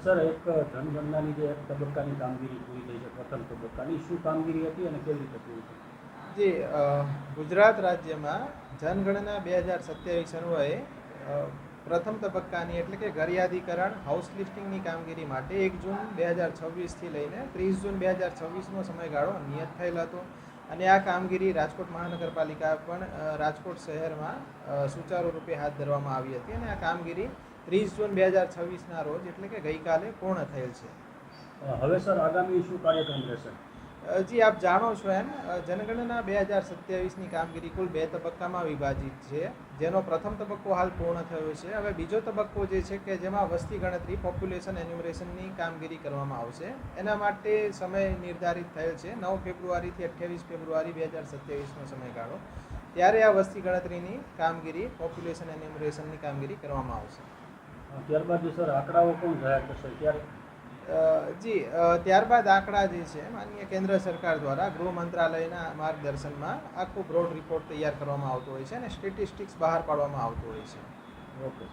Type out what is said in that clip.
Sir, એક જનગણનાની જે એક તબક્કાની કામગીરી પૂરી થઈ છે, પ્રથમ તબક્કાની શું કામગીરી હતી અને કેવી રીતે પૂરી થઈ? ગુજરાત રાજ્યમાં જનગણના 2027 અન્વયે પ્રથમ તબક્કાની એટલે કે ઘર યાદીકરણ હાઉસ લિસ્ટિંગની કામગીરી માટે 1 જૂન 2026થી લઈને 30 જૂન 2026નો સમયગાળો નિયત થયેલ હતો અને આ કામગીરી રાજકોટ મહાનગરપાલિકા પણ રાજકોટ શહેરમાં સુચારુ રૂપે હાથ ધરવામાં આવી હતી અને આ કામગીરી 30 જૂન 2026ના રોજ એટલે કે ગઈકાલે પૂર્ણ થયેલ છે. હવે સર, આગામી શું કાર્યક્રમ રહેશે? આપ જાણો છો એમ જનગણના 2027ની કામગીરી કુલ 2 તબક્કામાં વિભાજિત છે, જેનો પ્રથમ તબક્કો હાલ પૂર્ણ થયો છે. હવે બીજો તબક્કો જે છે કે જેમાં વસ્તી ગણતરી પોપ્યુલેશન એન્યુમરેશનની કામગીરી કરવામાં આવશે, એના માટે સમય નિર્ધારિત થયેલ છે 9 ફેબ્રુઆરીથી 28 ફેબ્રુઆરી 2027નો સમયગાળો. ત્યારે આ વસ્તી ગણતરીની કામગીરી પોપ્યુલેશન એન્યુમરેશનની કામગીરી કરવામાં આવશે. ત્યારબાદ સર આંકડાઓ કોણ જાહેર કરશે ત્યારે? ત્યારબાદ આંકડા જે છે માનનીય કેન્દ્ર સરકાર દ્વારા ગૃહ મંત્રાલયના માર્ગદર્શનમાં આખું બ્રોડ રિપોર્ટ તૈયાર કરવામાં આવતો હોય છે અને સ્ટેટિસ્ટિક્સ બહાર પાડવામાં આવતો હોય છે. ઓકે.